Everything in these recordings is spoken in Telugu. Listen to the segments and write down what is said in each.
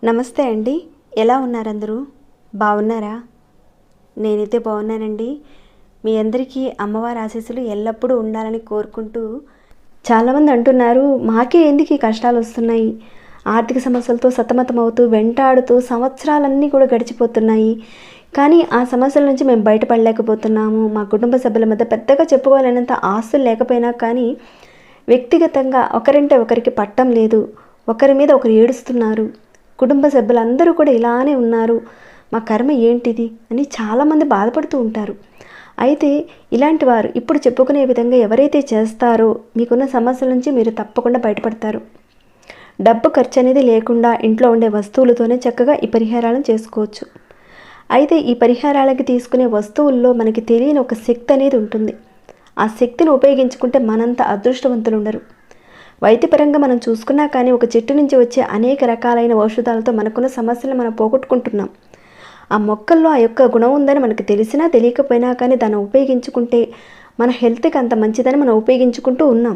నమస్తే అండి, ఎలా ఉన్నారు అందరూ? బాగున్నారా? నేనైతే బాగున్నానండి. మీ అందరికీ అమ్మవారి ఆశీస్సులు ఎల్లప్పుడూ ఉండాలని కోరుకుంటూ, చాలామంది అంటున్నారు మాకే ఎందుకు ఈ కష్టాలు వస్తున్నాయి, ఆర్థిక సమస్యలతో సతమతమవుతూ వెంటాడుతూ సంవత్సరాలన్నీ కూడా గడిచిపోతున్నాయి, కానీ ఆ సమస్యల నుంచి మేము బయటపడలేకపోతున్నాము. మా కుటుంబ సభ్యుల మధ్య పెద్దగా చెప్పుకోవాలనేంత ఆస్తులు లేకపోయినా కానీ వ్యక్తిగతంగా ఒకరంటే ఒకరికి పట్టం లేదు, ఒకరి మీద ఒకరు ఏడుస్తున్నారు, కుటుంబ సభ్యులందరూ కూడా ఇలానే ఉన్నారు, మా కర్మ ఏంటిది అని చాలామంది బాధపడుతూ ఉంటారు. అయితే ఇలాంటి వారు ఇప్పుడు చెప్పుకునే విధంగా ఎవరైతే చేస్తారో మీకున్న సమస్యల నుంచి మీరు తప్పకుండా బయటపడతారు. డబ్బు ఖర్చు అనేది లేకుండా ఇంట్లో ఉండే వస్తువులతోనే చక్కగా ఈ పరిహారాలను చేసుకోవచ్చు. అయితే ఈ పరిహారాలకి తీసుకునే వస్తువుల్లో మనకి తెలియని ఒక శక్తి అనేది ఉంటుంది. ఆ శక్తిని ఉపయోగించుకుంటే మనంత అదృష్టవంతులు ఉండరు. వైద్యపరంగా మనం చూసుకున్నా కానీ ఒక చెట్టు నుంచి వచ్చే అనేక రకాలైన ఔషధాలతో మనకున్న సమస్యలు మనం పోగొట్టుకుంటున్నాం. ఆ మొక్కల్లో ఆ యొక్క గుణం ఉందని మనకు తెలిసినా తెలియకపోయినా కానీ దాన్ని ఉపయోగించుకుంటే మన హెల్త్కి అంత మంచిదని మనం ఉపయోగించుకుంటూ ఉన్నాం.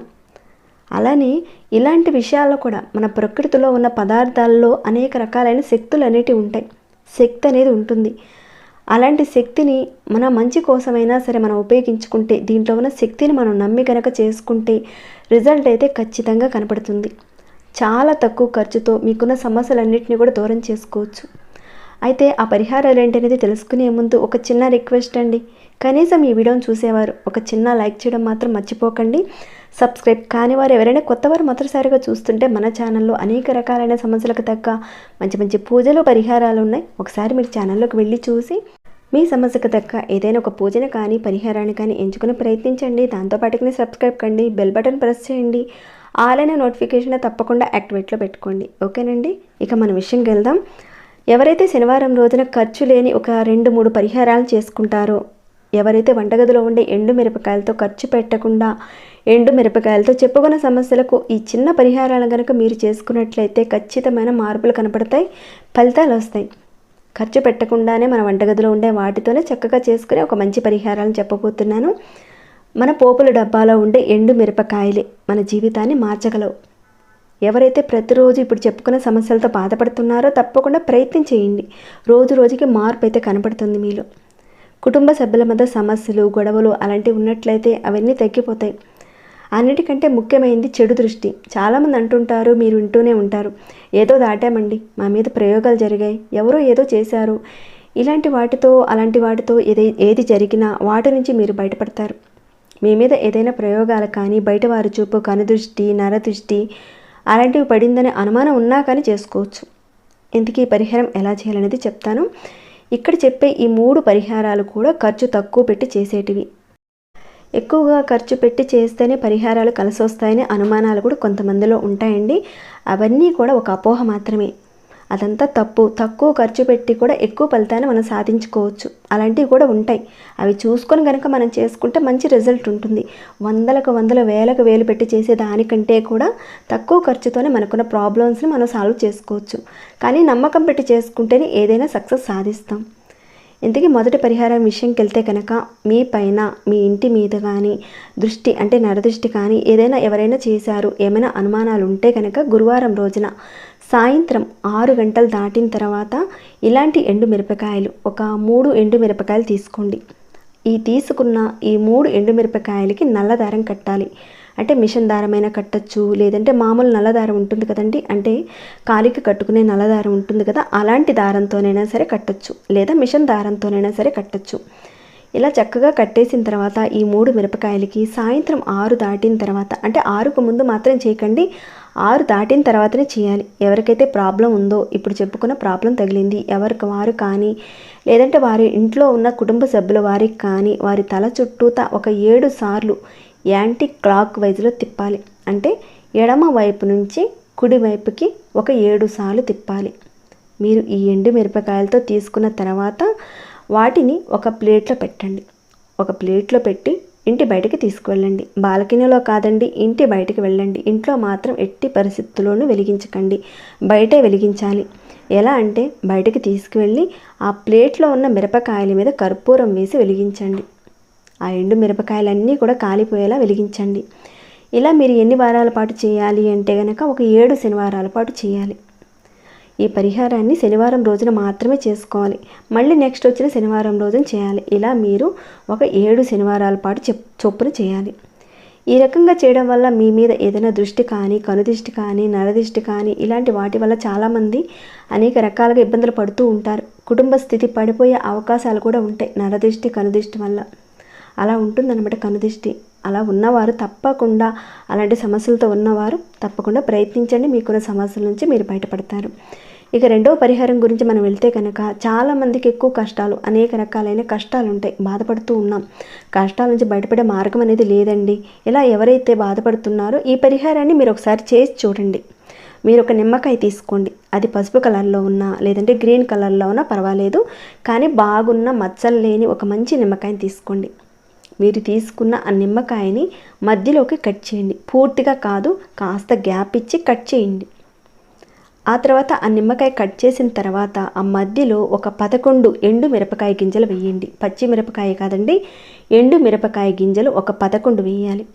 అలానే ఇలాంటి విషయాల్లో కూడా మన ప్రకృతిలో ఉన్న పదార్థాల్లో అనేక రకాలైన శక్తులు అనేటివి ఉంటాయి. శక్తి అనేది ఉంటుంది. అలాంటి శక్తిని మన మంచి కోసమైనా సరే మనం ఉపయోగించుకుంటే, దీంట్లో ఉన్న శక్తిని మనం నమ్మి కనుక చేసుకుంటే రిజల్ట్ అయితే ఖచ్చితంగా కనపడుతుంది. చాలా తక్కువ ఖర్చుతో మీకున్న సమస్యలన్నింటినీ కూడా దూరం చేసుకోవచ్చు. అయితే ఆ పరిహారాలు ఏంటనేది తెలుసుకునే ముందు ఒక చిన్న రిక్వెస్ట్ అండి, కనీసం ఈ వీడియోని చూసేవారు ఒక చిన్న లైక్ చేయడం మాత్రం మర్చిపోకండి. సబ్స్క్రైబ్ కాని వారు ఎవరైనా కొత్తవారు మొదటిసారిగా చూస్తుంటే మన ఛానల్లో అనేక రకాలైన సమస్యలకు తగ్గ మంచి మంచి పూజలు పరిహారాలు ఉన్నాయి. ఒకసారి మీరు ఛానల్లోకి వెళ్ళి చూసి మీ సమస్యకు తగ్గ ఏదైనా ఒక పూజను కానీ పరిహారాన్ని కానీ ఎంచుకుని ప్రయత్నించండి. దాంతోపాటుగా సబ్స్క్రైబ్ కండి, బెల్ బటన్ ప్రెస్ చేయండి, ఆల్ అనే నోటిఫికేషన్ తప్పకుండా యాక్టివేట్లో పెట్టుకోండి. ఓకేనండి, ఇక మన విషయంకి వెళ్దాం. ఎవరైతే శనివారం రోజున ఖర్చు లేని ఒక 2-3 పరిహారాలు చేసుకుంటారో, ఎవరైతే వంటగదిలో ఉండే ఎండు మిరపకాయలతో ఖర్చు పెట్టకుండా ఎండు మిరపకాయలతో చెప్పుకున్న సమస్యలకు ఈ చిన్న పరిహారాలు కనుక మీరు చేసుకున్నట్లయితే ఖచ్చితమైన మార్పులు కనపడతాయి, ఫలితాలు వస్తాయి. ఖర్చు పెట్టకుండానే మన వంటగదిలో ఉండే వాటితోనే చక్కగా చేసుకునే ఒక మంచి పరిహారాలను చెప్పబోతున్నాను. మన పోపుల డబ్బాలో ఉండే ఎండు మిరపకాయలే మన జీవితాన్ని మార్చగలవు. ఎవరైతే ప్రతిరోజు ఇప్పుడు చెప్పుకున్న సమస్యలతో బాధపడుతున్నారో తప్పకుండా ప్రయత్నం చేయండి. రోజు రోజుకి మార్పు అయితే కనపడుతుంది మీలో. కుటుంబ సభ్యుల మధ్య సమస్యలు, గొడవలు అలాంటివి ఉన్నట్లయితే అవన్నీ తగ్గిపోతాయి. అన్నిటికంటే ముఖ్యమైనది చెడు దృష్టి. చాలామంది అంటుంటారు, మీరు వింటూనే ఉంటారు, ఏదో దాటామండి, మా మీద ప్రయోగాలు జరిగాయి, ఎవరో ఏదో చేశారు, ఇలాంటి వాటితో అలాంటి వాటితో ఏది జరిగినా వాటి నుంచి మీరు బయటపడతారు. మీ మీద ఏదైనా ప్రయోగాలు కానీ బయట వారి చూపు, కనుదృష్టి, నరదృష్టి అలాంటివి పడిందనే అనుమానం ఉన్నా కానీ చేసుకోవచ్చు. ఇంతకీ ఈ పరిహారం ఎలా చేయాలనేది చెప్తాను. ఇక్కడ చెప్పే ఈ 3 పరిహారాలు కూడా ఖర్చు తక్కువ పెట్టి చేసేటివి. ఎక్కువగా ఖర్చు పెట్టి చేస్తేనే పరిహారాలు కలిసి వస్తాయనే అనుమానాలు కూడా కొంతమందిలో ఉంటాయండి. అవన్నీ కూడా ఒక అపోహ మాత్రమే. అదంతా తప్పు. తక్కువ ఖర్చు పెట్టి కూడా ఎక్కువ ఫలితాన్ని మనం సాధించుకోవచ్చు. అలాంటివి కూడా ఉంటాయి. అవి చూసుకొని కనుక మనం చేసుకుంటే మంచి రిజల్ట్ ఉంటుంది. వందలకు వందలు, వేలకు వేలు పెట్టి చేసే దానికంటే కూడా తక్కువ ఖర్చుతోనే మనకున్న ప్రాబ్లమ్స్ని మనం సాల్వ్ చేసుకోవచ్చు. కానీ నమ్మకం పెట్టి చేసుకుంటేనే ఏదైనా సక్సెస్ సాధిస్తాం. ఇంతకీ మొదటి పరిహారం విషయంకి వెళ్తే కనుక, మీ పైన మీ ఇంటి మీద కానీ దృష్టి అంటే నరదృష్టి కానీ ఏదైనా ఎవరైనా చేశారు, ఏమైనా అనుమానాలు ఉంటే కనుక గురువారం రోజున సాయంత్రం 6 గంటలు దాటిన తర్వాత ఇలాంటి ఎండు మిరపకాయలు ఒక 3 ఎండు మిరపకాయలు తీసుకోండి. ఈ తీసుకున్న ఈ 3 ఎండు మిరపకాయలకి నల్ల దారం కట్టాలి. అంటే మిషన్ దారమైనా కట్టచ్చు, లేదంటే మామూలు నల్ల దారం ఉంటుంది కదండి, అంటే కాలికి కట్టుకునే నల్ల దారం ఉంటుంది కదా, అలాంటి దారంతోనైనా సరే కట్టచ్చు, లేదా మిషన్ దారంతోనైనా సరే కట్టచ్చు. ఇలా చక్కగా కట్టేసిన తర్వాత ఈ 3 మిరపకాయలకి సాయంత్రం 6 దాటిన తర్వాత, అంటే 6కు ముందు మాత్రం చేయకండి, 6 దాటిన తర్వాతనే చేయాలి. ఎవరికైతే ప్రాబ్లం ఉందో, ఇప్పుడు చెప్పుకున్న ప్రాబ్లం తగిలింది ఎవరికి వారు కానీ, లేదంటే వారి ఇంట్లో ఉన్న కుటుంబ సభ్యుల వారికి కానీ వారి తల చుట్టూతా ఒక 7 సార్లు యాంటీ క్లాక్ వైజ్లో తిప్పాలి. అంటే ఎడమ వైపు నుంచి కుడి వైపుకి ఒక 7 సార్లు తిప్పాలి. మీరు ఈ ఎండు మిరపకాయలతో తీసుకున్న తర్వాత వాటిని ఒక ప్లేట్లో పెట్టండి. ఒక ప్లేట్లో పెట్టి ఇంటి బయటికి తీసుకువెళ్ళండి. బాల్కనీలో కాదండి, ఇంటి బయటికి వెళ్ళండి. ఇంట్లో మాత్రం ఎట్టి పరిస్థితుల్లోనూ వెలిగించకండి, బయటే వెలిగించాలి. ఎలా అంటే బయటికి తీసుకువెళ్ళి ఆ ప్లేట్లో ఉన్న మిరపకాయల మీద కర్పూరం వేసి వెలిగించండి. ఆ ఎండు మిరపకాయలన్నీ కూడా కాలిపోయేలా వెలిగించండి. ఇలా మీరు ఎన్ని వారాల పాటు చేయాలి అంటే కనుక ఒక 7 శనివారాల పాటు చేయాలి. ఈ పరిహారాన్ని శనివారం రోజున మాత్రమే చేసుకోవాలి. మళ్ళీ నెక్స్ట్ వచ్చిన శనివారం రోజున చేయాలి. ఇలా మీరు ఒక 7 శనివారాల పాటు చొప్పున చేయాలి. ఈ రకంగా చేయడం వల్ల మీ మీద ఏదైనా దృష్టి కానీ, కనుదిష్టి కానీ, నరదిష్టి కానీ ఇలాంటి వాటి వల్ల చాలామంది అనేక రకాలుగా ఇబ్బందులు పడుతూ ఉంటారు. కుటుంబ స్థితి పడిపోయే అవకాశాలు కూడా ఉంటాయి నరదిష్టి, కనుదిష్టి వల్ల. అలా ఉంటుందన్నమాట కనుదిష్టి. అలా ఉన్నవారు తప్పకుండా, అలాంటి సమస్యలతో ఉన్నవారు తప్పకుండా ప్రయత్నించండి. మీకున్న సమస్యల నుంచి మీరు బయటపడతారు. ఇక రెండవ పరిహారం గురించి మనం వెళ్తే కనుక చాలామందికి ఎక్కువ కష్టాలు, అనేక రకాలైన కష్టాలు ఉంటాయి. బాధపడుతూ ఉన్నాం. కష్టాల నుంచి బయటపడే మార్గం అనేది లేదండి. ఇలా ఎవరైతే బాధపడుతున్నారో ఈ పరిహారాన్ని మీరు ఒకసారి చేసి చూడండి. మీరు ఒక నిమ్మకాయ తీసుకోండి. అది పసుపు కలర్లో ఉన్నా లేదంటే గ్రీన్ కలర్లో ఉన్నా పర్వాలేదు, కానీ బాగున్న మచ్చలు లేని ఒక మంచి నిమ్మకాయని తీసుకోండి. మీరు తీసుకున్న ఆ నిమ్మకాయని మధ్యలోకి కట్ చేయండి. పూర్తిగా కాదు, కాస్త గ్యాప్ ఇచ్చి కట్ చేయండి. ఆ తర్వాత ఆ నిమ్మకాయ కట్ చేసిన తర్వాత ఆ మధ్యలో ఒక 11 ఎండు మిరపకాయ గింజలు వేయండి. పచ్చి మిరపకాయ కాదండి, ఎండు మిరపకాయ గింజలు ఒక 11 వేయాలి.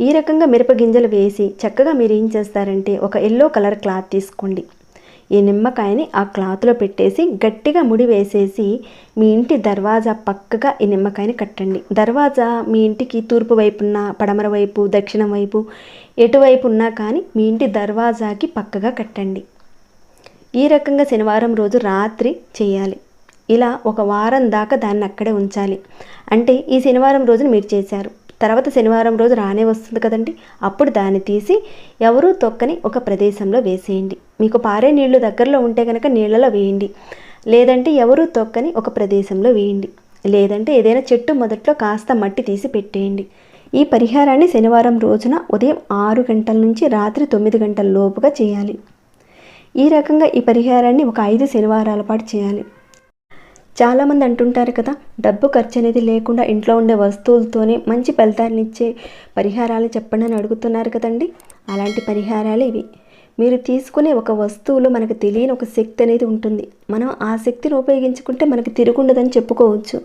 ఈ రకంగా మిరప గింజలు వేసి చక్కగా మీరు ఏం చేస్తారంటే ఒక ఎల్లో కలర్ క్లాత్ తీసుకోండి. ఈ నిమ్మకాయని ఆ క్లాత్లో పెట్టేసి గట్టిగా ముడి వేసేసి మీ ఇంటి దర్వాజా పక్కగా ఈ నిమ్మకాయని కట్టండి. దర్వాజా మీ ఇంటికి తూర్పు వైపున్న, పడమర వైపు, దక్షిణం వైపు ఎటువైపు ఉన్నా కానీ మీ ఇంటి దర్వాజాకి పక్కగా కట్టండి. ఈ రకంగా శనివారం రోజు రాత్రి చేయాలి. ఇలా ఒక వారం దాకా దాన్ని అక్కడే ఉంచాలి. అంటే ఈ శనివారం రోజున మీరు చేశారు, తర్వాత శనివారం రోజు రానే వస్తుంది కదండి, అప్పుడు దాన్ని తీసి ఎవరూ తొక్కని ఒక ప్రదేశంలో వేసేయండి. మీకు పారే నీళ్లు దగ్గరలో ఉంటే కనుక నీళ్ళలో వేయండి, లేదంటే ఎవరూ తొక్కని ఒక ప్రదేశంలో వేయండి, లేదంటే ఏదైనా చెట్టు మొదట్లో కాస్త మట్టి తీసి పెట్టేయండి. ఈ పరిహారాన్ని శనివారం రోజున ఉదయం 6 గంటల నుంచి రాత్రి 9 గంటల లోపుగా చేయాలి. ఈ రకంగా ఈ పరిహారాన్ని ఒక 5 శనివారాల పాటు చేయాలి. చాలామంది అంటుంటారు కదా, డబ్బు ఖర్చు అనేది లేకుండా ఇంట్లో ఉండే వస్తువులతోనే మంచి ఫలితాలను ఇచ్చే పరిహారాలు చెప్పండి అని అడుగుతున్నారు కదండి. అలాంటి పరిహారాలు ఇవి. మీరు తీసుకునే ఒక వస్తువులో మనకు తెలియని ఒక శక్తి అనేది ఉంటుంది. మనం ఆ శక్తిని ఉపయోగించుకుంటే మనకు తిరుగుండదని చెప్పుకోవచ్చు.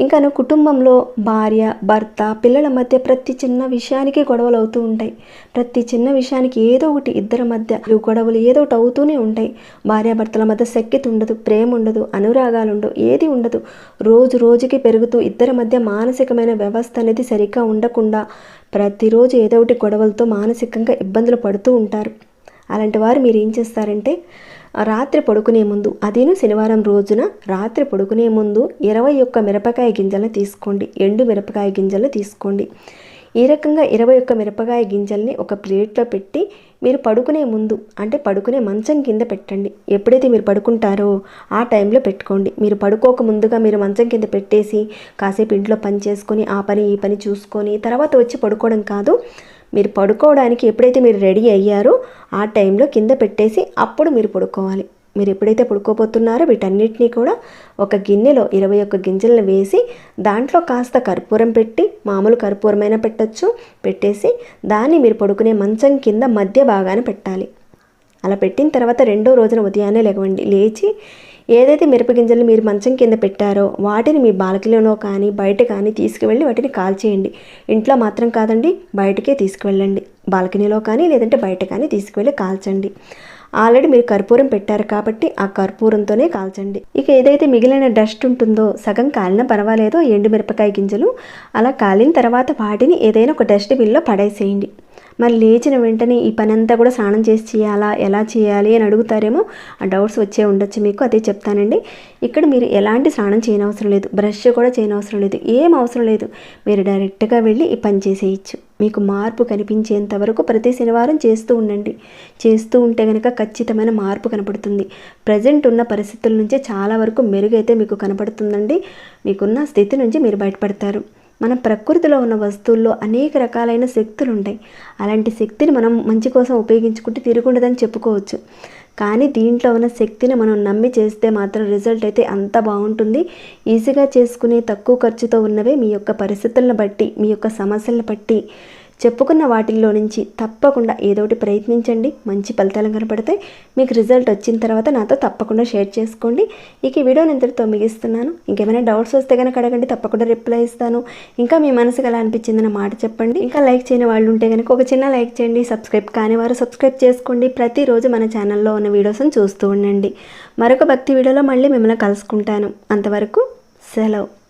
ఇంకాను కుటుంబంలో భార్య, భర్త, పిల్లల మధ్య ప్రతి చిన్న విషయానికి గొడవలు అవుతూ ఉంటాయి. ప్రతి చిన్న విషయానికి ఏదో ఒకటి ఇద్దరి మధ్య గొడవలు ఏదో ఒకటి అవుతూనే ఉంటాయి. భార్యాభర్తల మధ్య సఖ్యత ఉండదు, ప్రేమ ఉండదు, అనురాగాలు ఉండవు, ఏది ఉండదు. రోజు రోజుకి పెరుగుతూ ఇద్దరి మధ్య మానసికమైన వ్యవస్థ అనేది సరిగ్గా ఉండకుండా ప్రతిరోజు ఏదో ఒకటి గొడవలతో మానసికంగా ఇబ్బందులు పడుతూ ఉంటారు. అలాంటి వారు మీరు ఏం చేస్తారంటే రాత్రి పడుకునే ముందు, అదేను శనివారం రోజున రాత్రి పడుకునే ముందు 21 మిరపకాయ గింజలను తీసుకోండి. ఎండు మిరపకాయ గింజలను తీసుకోండి. ఈ రకంగా 21 మిరపకాయ గింజల్ని ఒక ప్లేట్లో పెట్టి మీరు పడుకునే ముందు, అంటే పడుకునే మంచం కింద పెట్టండి. ఎప్పుడైతే మీరు పడుకుంటారో ఆ టైంలో పెట్టుకోండి. మీరు పడుకోక ముందుగా మీరు మంచం కింద పెట్టేసి కాసేపు ఇంట్లో పని చేసుకొని ఆ పని ఈ పని చూసుకొని తర్వాత వచ్చి పడుకోవడం కాదు. మీరు పడుకోవడానికి ఎప్పుడైతే మీరు రెడీ అయ్యారో ఆ టైంలో కింద పెట్టేసి అప్పుడు మీరు పడుకోవాలి. మీరు ఎప్పుడైతే పడుకోబోతున్నారో వీటన్నిటినీ కూడా ఒక గిన్నెలో 21 గింజలను వేసి దాంట్లో కాస్త కర్పూరం పెట్టి, మామూలు కర్పూరమైనా పెట్టచ్చు, పెట్టేసి దాన్ని మీరు పడుకునే మంచం కింద మధ్య భాగాన పెట్టాలి. అలా పెట్టిన తర్వాత రెండో రోజున ఉదయాన్నే లేచి ఏదైతే మిరపగింజలు మీరు మంచం కింద పెట్టారో వాటిని మీ బాల్కనీలో కానీ బయట కానీ తీసుకువెళ్ళి వాటిని కాల్చేయండి. ఇంట్లో మాత్రం కాదండి, బయటకే తీసుకువెళ్ళండి. బాల్కనీలో కానీ లేదంటే బయట కానీ తీసుకువెళ్ళి కాల్చండి. ఆల్రెడీ మీరు కర్పూరం పెట్టారు కాబట్టి ఆ కర్పూరంతోనే కాల్చండి. ఇక ఏదైతే మిగిలిన డస్ట్ ఉంటుందో సగం కాలినా పర్వాలేదో ఎండు మిరపకాయ గింజలు అలా కాలిన తర్వాత వాటిని ఏదైనా ఒక డస్ట్బిన్లో పడేసేయండి. మరి లేచిన వెంటనే ఈ పని అంతా కూడా స్నానం చేసి చేయాలా, ఎలా చేయాలి అని అడుగుతారేమో, ఆ డౌట్స్ వచ్చే ఉండొచ్చు మీకు. అదే చెప్తానండి. ఇక్కడ మీరు ఎలాంటి స్నానం చేయనవసరం లేదు, బ్రష్ కూడా చేయనవసరం లేదు, ఏం అవసరం లేదు. మీరు డైరెక్ట్గా వెళ్ళి ఈ పని చేసేయచ్చు. మీకు మార్పు కనిపించేంత వరకు ప్రతి శనివారం చేస్తూ ఉండండి. చేస్తూ ఉంటే కనుక ఖచ్చితమైన మార్పు కనపడుతుంది. ప్రజెంట్ ఉన్న పరిస్థితుల నుంచి చాలా వరకు మెరుగైతే మీకు కనపడుతుందండి. మీకున్న స్థితి నుంచి మీరు బయటపడతారు. మన ప్రకృతిలో ఉన్న వస్తువుల్లో అనేక రకాలైన శక్తులు ఉంటాయి. అలాంటి శక్తిని మనం మంచి కోసం ఉపయోగించుకుంటే తిరుగుండదని చెప్పుకోవచ్చు. కానీ దీంట్లో ఉన్న శక్తిని మనం నమ్మి చేస్తే మాత్రం రిజల్ట్ అయితే అంత బాగుంటుంది. ఈజీగా చేసుకునే తక్కువ ఖర్చుతో ఉన్నవే మీ యొక్క పరిస్థితులను బట్టి, మీ యొక్క సమస్యలను బట్టి చెప్పుకున్న వాటిల్లో నుంచి తప్పకుండా ఏదో ఒకటి ప్రయత్నించండి. మంచి ఫలితాలు కనపడతాయి. మీకు రిజల్ట్ వచ్చిన తర్వాత నాతో తప్పకుండా షేర్ చేసుకోండి. ఇక ఈ వీడియోని ఇంతటితో ముగిస్తున్నాను. ఇంకేమైనా డౌట్స్ వస్తే కనుక అడగండి, తప్పకుండా రిప్లై ఇస్తాను. ఇంకా మీ మనసుకు ఎలా అనిపించిందన్న మాట చెప్పండి. ఇంకా లైక్ చేయని వాళ్ళు ఉంటే కనుక ఒక చిన్న లైక్ చేయండి. సబ్స్క్రైబ్ కాని వారు సబ్స్క్రైబ్ చేసుకోండి. ప్రతిరోజు మన ఛానల్లో ఉన్న వీడియోస్ని చూస్తూ ఉండండి. మరొక భక్తి వీడియోలో మళ్ళీ మిమ్మల్ని కలుసుకుంటాను. అంతవరకు సెలవు.